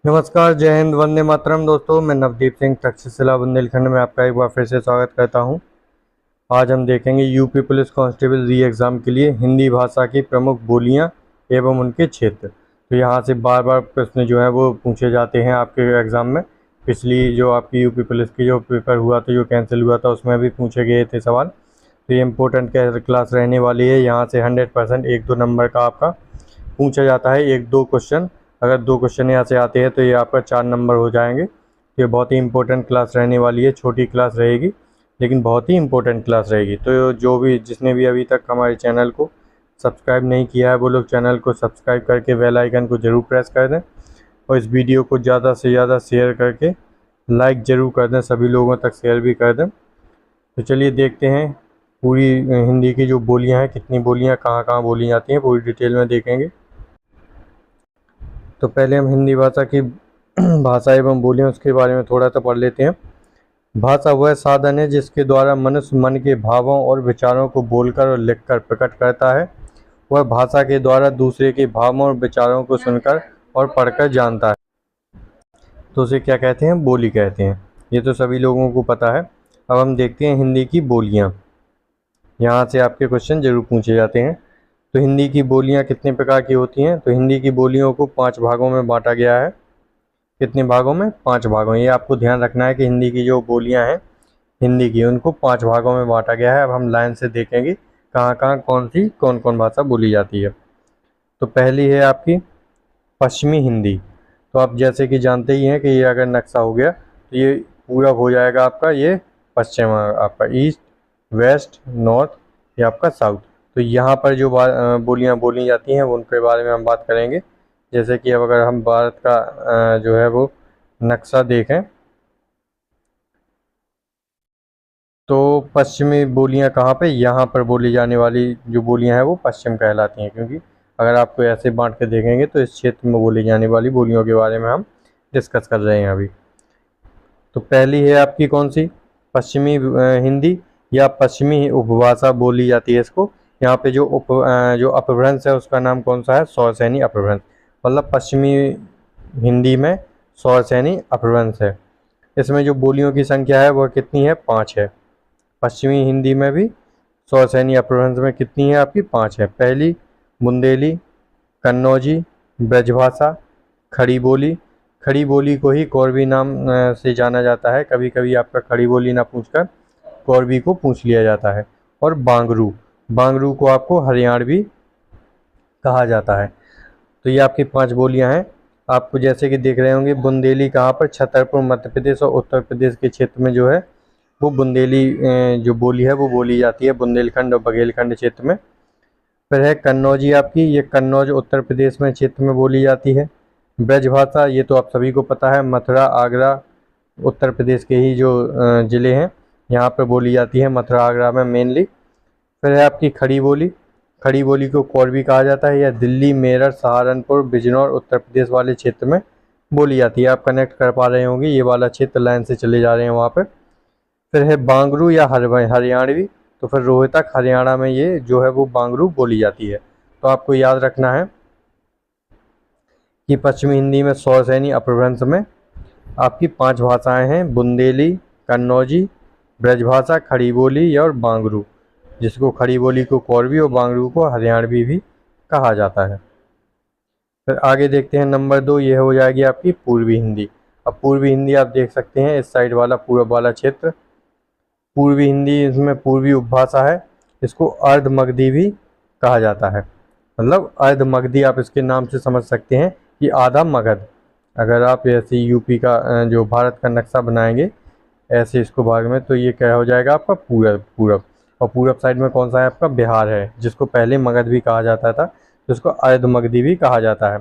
नमस्कार, जय हिंद, वंदे मातरम। दोस्तों, मैं नवदीप सिंह तक्षशिला बुंदेलखंड में आपका एक बार फिर से स्वागत करता हूं। आज हम देखेंगे यूपी पुलिस कांस्टेबल री एग्ज़ाम के लिए हिंदी भाषा की प्रमुख बोलियां एवं उनके क्षेत्र। तो यहां से बार बार प्रश्न जो है वो पूछे जाते हैं आपके एग्ज़ाम में। पिछली जो आपकी यूपी पुलिस की जो पेपर हुआ था, जो कैंसिल हुआ था, उसमें भी पूछे गए थे सवाल। तो ये इम्पोर्टेंट क्लास रहने वाली है। यहाँ से 100% 1-2 नंबर का आपका पूछा जाता है। 1-2 क्वेश्चन, अगर 2 क्वेश्चन यहाँ से आते हैं तो ये आपका 4 नंबर हो जाएंगे। ये बहुत ही इंपॉर्टेंट क्लास रहने वाली है। छोटी क्लास रहेगी लेकिन बहुत ही इंपॉर्टेंट क्लास रहेगी। तो जो भी जिसने भी अभी तक हमारे चैनल को सब्सक्राइब नहीं किया है वो लोग चैनल को सब्सक्राइब करके बेल आइकन को ज़रूर प्रेस कर दें और इस वीडियो को ज़्यादा से ज़्यादा शेयर करके लाइक ज़रूर कर दें, सभी लोगों तक शेयर भी कर दें। तो चलिए देखते हैं पूरी हिंदी की जो बोलियां हैं, कितनी बोलियां कहाँ कहाँ बोली जाती हैं, पूरी डिटेल में देखेंगे। तो पहले हम हिंदी भाषा की भाषा एवं बोलियां उसके बारे में थोड़ा सा पढ़ लेते हैं। भाषा वह साधन है जिसके द्वारा मनुष्य मन के भावों और विचारों को बोलकर और लिखकर प्रकट करता है। वह भाषा के द्वारा दूसरे के भावों और विचारों को सुनकर और पढ़कर जानता है। तो उसे क्या कहते हैं? बोली कहते हैं। ये तो सभी लोगों को पता है। अब हम देखते हैं हिंदी की बोलियां। यहाँ से आपके क्वेश्चन जरूर पूछे जाते हैं। तो हिंदी की बोलियां कितने प्रकार की होती हैं? तो हिंदी की बोलियों को 5 भागों में बांटा गया है। कितने भागों में? 5 भागों। ये आपको ध्यान रखना है कि हिंदी की जो बोलियां हैं हिंदी की, उनको 5 भागों में बांटा गया है। अब हम लाइन से देखेंगे कहाँ कहाँ कौन कौन भाषा बोली जाती है। तो पहली है आपकी पश्चिमी हिंदी। तो आप जैसे कि जानते ही हैं कि ये अगर नक्शा हो गया तो ये पूरा हो जाएगा आपका, ये पश्चिम, आपका ईस्ट, वेस्ट, नॉर्थ, ये आपका साउथ। तो यहाँ पर जो बोलियाँ बोली जाती हैं उनके बारे में हम बात करेंगे। जैसे कि अब अगर हम भारत का जो है वो नक्शा देखें तो पश्चिमी बोलियां कहाँ पे? यहाँ पर बोली जाने वाली जो बोलियां हैं वो पश्चिम कहलाती हैं, क्योंकि अगर आपको ऐसे बांट के देखेंगे तो इस क्षेत्र में बोली जाने वाली बोलियों के बारे में हम डिस्कस कर रहे हैं अभी। तो पहली है आपकी कौन सी? पश्चिमी हिंदी या पश्चिमी उपभाषा बोली जाती है इसको। यहाँ पे जो अपभ्रंश है उसका नाम कौन सा है? सौरसैनी अपभ्रंश। मतलब पश्चिमी हिंदी में सौरसैनी अपभ्रंश है। इसमें जो बोलियों की संख्या है वह कितनी है? 5 है। पश्चिमी हिंदी में भी सौरसैनी अपभ्रंश में कितनी है आपकी? 5 है। पहली बुंदेली, कन्नौजी, ब्रजभाषा, खड़ी बोली। खड़ी बोली को ही कौरवी नाम से जाना जाता है। कभी कभी आपका खड़ी बोली ना पूछकर कौरवी को पूछ लिया जाता है। और बांगरू, बांगरू को आपको हरियाणवी कहा जाता है। तो ये आपकी 5 बोलियां हैं। आपको जैसे कि देख रहे होंगे बुंदेली कहाँ पर? छतरपुर, मध्य प्रदेश और उत्तर प्रदेश के क्षेत्र में जो है वो बुंदेली जो बोली है वो बोली जाती है, बुंदेलखंड और बघेलखंड क्षेत्र में। फिर है कन्नौजी आपकी, ये कन्नौज उत्तर प्रदेश में क्षेत्र में बोली जाती है। ब्रजभाषा, ये तो आप सभी को पता है, मथुरा, आगरा, उत्तर प्रदेश के ही जो ज़िले हैं यहाँ पर बोली जाती है, मथुरा आगरा में मेनली। फिर है आपकी खड़ी बोली। खड़ी बोली को कौरवी कहा जाता है। यह दिल्ली, मेरठ, सहारनपुर, बिजनौर, उत्तर प्रदेश वाले क्षेत्र में बोली जाती है। आप कनेक्ट कर पा रहे होंगे, ये वाला क्षेत्र लाइन से चले जा रहे हैं वहाँ पर। फिर है बांगरू या हरियाणवी। तो फिर रोहतक, हरियाणा में ये जो है वो बांगरू बोली जाती है। तो आपको याद रखना है कि पश्चिमी हिंदी में सौरसैनी अपभ्रंश में आपकी 5 भाषाएं हैं, बुंदेली, कन्नौजी, ब्रजभाषा, खड़ी बोली और बांगरू, जिसको खड़ी बोली को कौरवी और बांगरू को हरियाणवी भी कहा जाता है। फिर आगे देखते हैं नंबर 2, ये हो जाएगी आपकी पूर्वी हिंदी। अब पूर्वी हिंदी आप देख सकते हैं इस साइड वाला पूर्व वाला क्षेत्र। पूर्वी हिंदी, इसमें पूर्वी उपभाषा है। इसको अर्ध मगधी भी कहा जाता है। मतलब अर्ध मगधी आप इसके नाम से समझ सकते हैं कि आधा मगध। अगर आप ऐसे यूपी का जो भारत का नक्शा बनाएंगे ऐसे इसको भाग में, तो ये क्या हो जाएगा आपका? पूरब। पूरब, और पूरब साइड में कौन सा है आपका? बिहार है, जिसको पहले मगध भी कहा जाता था, जिसको अर्ध मगधी भी कहा जाता है।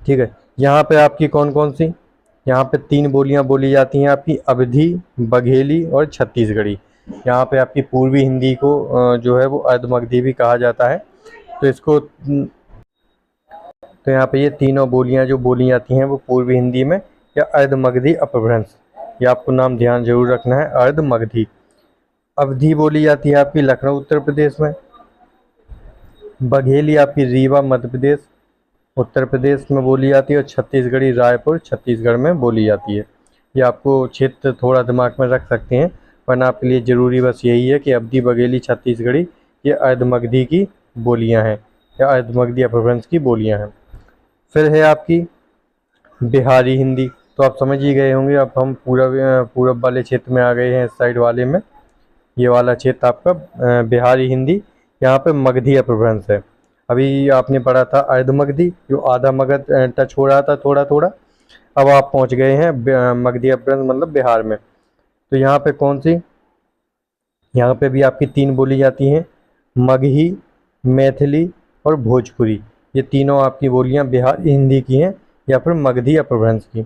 ठीक है। यहाँ पे आपकी कौन कौन सी? यहाँ पे 3 बोलियाँ बोली जाती हैं आपकी, अवधी, बघेली और छत्तीसगढ़ी। यहाँ पे आपकी पूर्वी हिंदी को जो है वो अर्धमगधी भी कहा जाता है। तो इसको तो यहाँ पे ये तीनों बोलियाँ जो बोली जाती हैं वो पूर्वी हिंदी में या अर्धमगधी अपभ्रंश, ये आपको नाम ध्यान जरूर रखना है, अर्धमगधी। अवधी बोली जाती है आपकी लखनऊ उत्तर प्रदेश में। बघेली आपकी रीवा मध्य प्रदेश। उत्तर प्रदेश में बोली जाती है, और छत्तीसगढ़ी रायपुर छत्तीसगढ़ में बोली जाती है। ये आपको क्षेत्र थोड़ा दिमाग में रख सकते हैं, वरना आपके लिए ज़रूरी बस यही है कि अवधी बघेली छत्तीसगढ़ी ये अर्धमगधी की बोलियां हैं, या अर्धमगधी अपभ्रंश की बोलियां हैं। फिर है आपकी बिहारी हिंदी। तो आप समझ ही गए होंगे, अब हम पूरब वाले क्षेत्र में आ गए हैं, इस साइड वाले में। ये वाला क्षेत्र आपका बिहारी हिंदी, यहाँ पे मगधी अपभ्रंश है। अभी आपने पढ़ा था अर्धमगधी, जो आधा मगध टच हो रहा था थोड़ा थोड़ा। अब आप पहुँच गए हैं मगधी अपभ्रंश मतलब बिहार में। तो यहाँ पे कौन सी, यहाँ पे भी आपकी तीन बोली जाती हैं, मगही, मैथिली और भोजपुरी। ये तीनों आपकी बोलियाँ बिहारी हिंदी की हैं, या फिर मगधी अपभ्रंश की।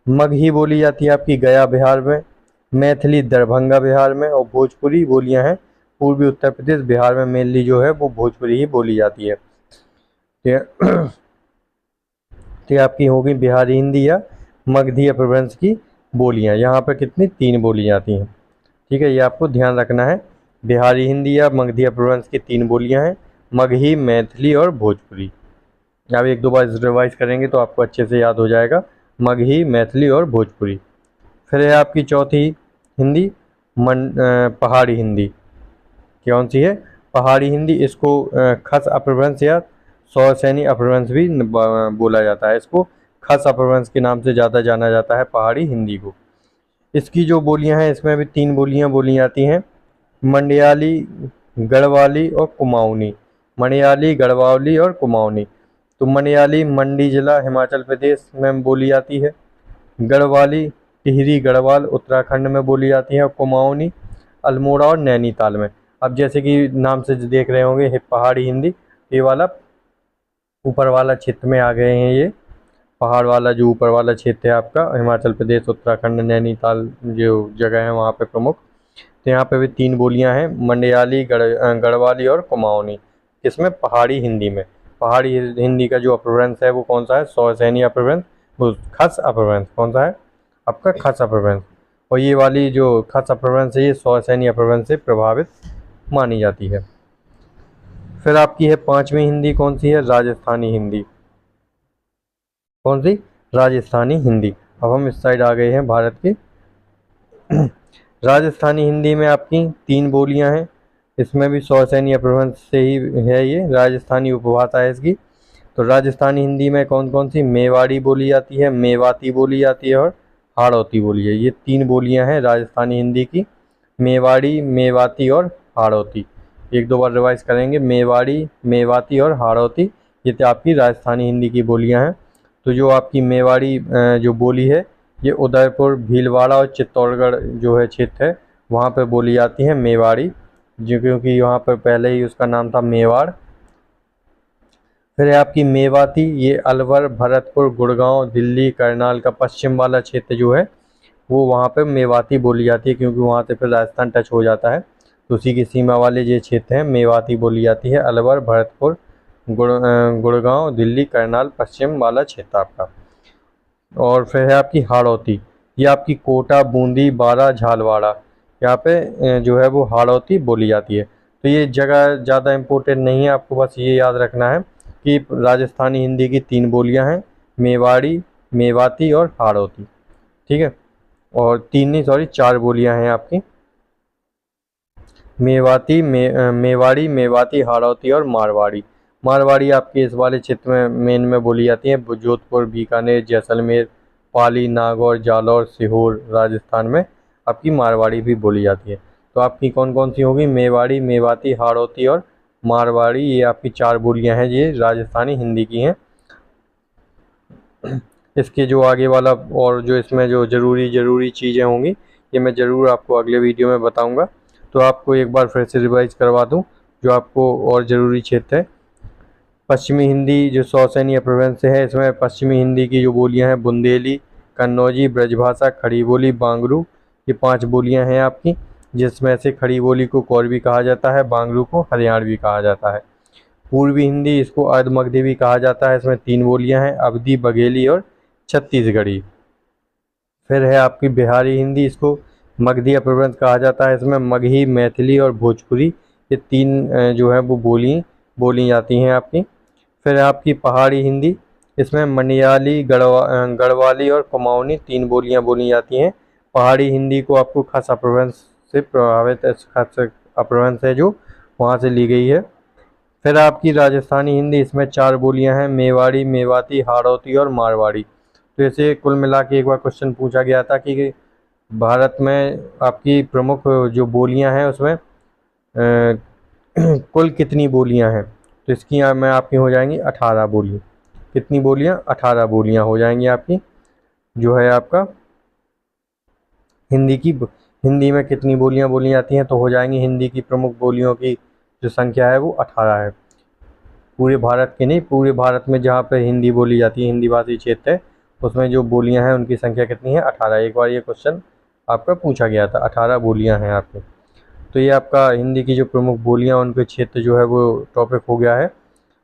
मगही बोली जाती है आपकी गया बिहार में, मैथिली दरभंगा बिहार में, और भोजपुरी बोलियां हैं पूर्वी उत्तर प्रदेश बिहार में। मेनली जो है वो भोजपुरी ही बोली जाती है। तो ये आपकी होगी बिहारी हिंदी या मगधी अपभ्रंश की बोलियां। यहाँ पर कितनी, तीन बोली जाती हैं। ठीक है, ये आपको ध्यान रखना है। बिहारी हिंदी या मगधी अपभ्रंश की तीन बोलियां हैं, मगही, मैथिली और भोजपुरी। आप एक दो बार रिवाइज करेंगे तो आपको अच्छे से याद हो जाएगा, मगही, मैथिली और भोजपुरी। फिर है आपकी चौथी हिंदी, पहाड़ी हिंदी। कौन सी है, पहाड़ी हिंदी। इसको खस अपभ्रंश या सौसैनी अपभ्रंश भी बोला जाता है। इसको खस अपभ्रंश के नाम से ज़्यादा जाना जाता है पहाड़ी हिंदी को। इसकी जो बोलियां हैं, इसमें भी तीन बोलियां बोली जाती हैं, मंडयाली, गढ़वाली और कुमाऊनी। मंडयाली, गढ़वाली और कुमाऊनी। तो मंडयाली मंडी जिला हिमाचल प्रदेश में बोली जाती है, गढ़वाली टिहरी गढ़वाल उत्तराखंड में बोली जाती है, और कुमाऊनी अल्मोड़ा और नैनीताल में। अब जैसे कि नाम से देख रहे होंगे पहाड़ी हिंदी, ये वाला ऊपर वाला क्षेत्र में आ गए हैं। ये पहाड़ वाला जो ऊपर वाला क्षेत्र है आपका, हिमाचल प्रदेश, उत्तराखंड, नैनीताल जो जगह है वहाँ पे प्रमुख। तो यहाँ पे भी तीन बोलियाँ हैं, मंडयाली, गढ़वाली और कुमाऊनी। इसमें पहाड़ी हिंदी में, पहाड़ी हिंदी का जो अपभ्रंश है वो कौन सा है, सौसैनी अपभ्रंश, वो खस अपभ्रंश। कौन सा है आपका, खस अपभ्रंश। और ये वाली जो खस अपभ्रंश है, ये सौसैनी अपभ्रंश से प्रभावित मानी जाती है। फिर आपकी है पांचवी हिंदी, कौन सी है, राजस्थानी हिंदी। कौन सी, राजस्थानी हिंदी। अब हम इस साइड आ गए हैं भारत के। राजस्थानी हिंदी में आपकी तीन बोलियां हैं, इसमें भी सौसैनी अपभ्रंश से ही है, ये राजस्थानी उपभाषा है इसकी। तो राजस्थानी हिंदी में कौन कौन सी, मेवाड़ी बोली जाती है, मेवाती बोली जाती है, और हाड़ौती बोली है। ये तीन बोलियां हैं राजस्थानी हिंदी की, मेवाड़ी, मेवाती और हाड़ौती। एक दो बार रिवाइज करेंगे, मेवाड़ी, मेवाती और हाड़ौती, ये तो आपकी राजस्थानी हिंदी की बोलियां हैं। तो जो आपकी मेवाड़ी जो बोली है, ये उदयपुर, भीलवाड़ा और चित्तौड़गढ़ जो है क्षेत्र है, वहाँ पर बोली जाती है मेवाड़ी, जो क्योंकि वहाँ पर पहले ही उसका नाम था मेवाड़। फिर है आपकी मेवाती, ये अलवर, भरतपुर, गुड़गांव, दिल्ली, करनाल का पश्चिम वाला क्षेत्र जो है, वो वहाँ पे मेवाती बोली जाती है, क्योंकि वहाँ से फिर राजस्थान टच हो जाता है। तो उसी की सीमा वाले ये क्षेत्र हैं, मेवाती बोली जाती है। अलवर, भरतपुर, गुड़गांव, दिल्ली, करनाल पश्चिम वाला क्षेत्र आपका। और फिर है आपकी हाड़ौती, ये आपकी कोटा, बूंदी, बारा, झालवाड़ा, यहाँ पे जो है वो हाड़ौती बोली जाती है। तो ये जगह ज़्यादा इम्पोर्टेंट नहीं है, आपको बस ये याद रखना है कि राजस्थानी हिंदी की तीन बोलियां हैं, मेवाड़ी, मेवाती और हाड़ौती। ठीक है, और तीन नहीं सॉरी, चार बोलियां हैं आपकी, मेवाती, मेवाड़ी, मेवाती, हाड़ौती और मारवाड़ी। मारवाड़ी आपके इस वाले क्षेत्र में मेन में बोली जाती है, जोधपुर, बीकानेर, जैसलमेर, पाली, नागौर, जालौर, सीहोर राजस्थान में आपकी मारवाड़ी भी बोली जाती है। तो आपकी कौन कौन सी होगी, मेवाड़ी, मेवाती, हाड़ौती और मारवाड़ी। ये आपकी चार बोलियां हैं, ये राजस्थानी हिंदी की हैं। इसके जो आगे वाला और जो इसमें जो ज़रूरी चीज़ें होंगी, ये मैं ज़रूर आपको अगले वीडियो में बताऊंगा। तो आपको एक बार फिर से रिवाइज करवा दूं जो आपको और ज़रूरी क्षेत्र है। पश्चिमी हिंदी जो सौसैनी अपभ्रंश से है, इसमें पश्चिमी हिंदी की जो बोलियां हैं, बुंदेली, कन्नौजी, ब्रजभाषा, खड़ी बोली, बांगरू, ये पांच बोलियां हैं आपकी, जिसमें से खड़ी बोली को कोरवी कहा जाता है, बांगरू को हरियाणवी कहा जाता है। पूर्वी हिंदी, इसको अर्धमगधी भी कहा जाता है। इसमें तीन बोलियां हैं, अवधी, बघेली और छत्तीसगढ़ी। फिर है आपकी बिहारी हिंदी, इसको मगधी अपभ्रंश कहा जाता है। इसमें मगही, मैथिली और भोजपुरी, ये तीन जो है वो बोली जाती हैं आपकी। फिर आपकी पहाड़ी हिंदी, इसमें मनियाली, गढ़वाली और कुमाऊनी 3 बोलियां बोली जाती हैं। पहाड़ी हिंदी को आपको खास अपभ्रंश से प्रभावित है, खास अपभ्रंश है जो वहाँ से ली गई है। फिर आपकी राजस्थानी हिंदी, इसमें 4 बोलियां हैं, मेवाड़ी, मेवाती, हाड़ौती और मारवाड़ी। तो ऐसे कुल मिला के एक बार क्वेश्चन पूछा गया था कि भारत में आपकी प्रमुख जो बोलियां हैं उसमें कुल कितनी बोलियां हैं। तो इसकी में आपकी हो जाएंगी 18 बोली। कितनी बोलियां? 18 बोलियां हो जाएंगी आपकी। जो है आपका हिंदी में कितनी बोलियां बोली जाती हैं, तो हो जाएंगी हिंदी की प्रमुख बोलियों की जो संख्या है वो 18 है। पूरे भारत की नहीं, पूरे भारत में जहाँ पे हिंदी बोली जाती है, हिंदी भाषी क्षेत्र है, उसमें जो बोलियां हैं उनकी संख्या कितनी है? 18। एक बार ये क्वेश्चन आपका पूछा गया था, 18 बोलियां हैं आपकी। तो ये आपका हिंदी की जो प्रमुख बोलियां उनके क्षेत्र जो है वो टॉपिक हो गया है।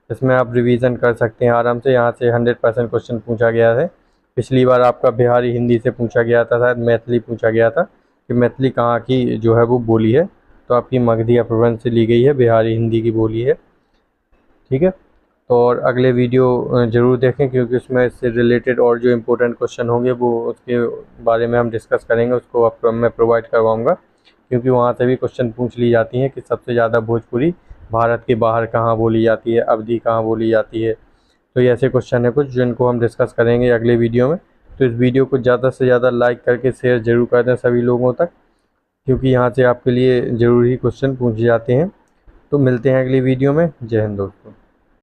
इसमें आप रिवीजन कर सकते हैं आराम से, यहाँ से 100% क्वेश्चन पूछा गया है। पिछली बार आपका बिहारी हिंदी से पूछा गया था, शायद मैथिली पूछा गया था कि मैथिली कहाँ की जो है वो बोली है, तो आपकी मगधी अपभ्रंश से ली गई है, बिहारी हिंदी की बोली है। ठीक है, तो और अगले वीडियो ज़रूर देखें, क्योंकि उसमें इससे रिलेटेड और जो इम्पोर्टेंट क्वेश्चन होंगे वो उसके बारे में हम डिस्कस करेंगे, उसको आपको मैं प्रोवाइड करवाऊँगा, क्योंकि वहाँ से भी क्वेश्चन पूछ ली जाती हैं कि सबसे ज़्यादा भोजपुरी भारत के बाहर कहाँ बोली जाती है, अवधि कहाँ बोली जाती है। तो ये ऐसे क्वेश्चन है कुछ जिनको हम डिस्कस करेंगे अगले वीडियो में। तो इस वीडियो को ज़्यादा से ज़्यादा लाइक करके शेयर ज़रूर कर दें सभी लोगों तक, क्योंकि यहाँ से आपके लिए ज़रूरी क्वेश्चन पूछे जाते हैं। तो मिलते हैं अगली वीडियो में। जय हिंद दोस्तों।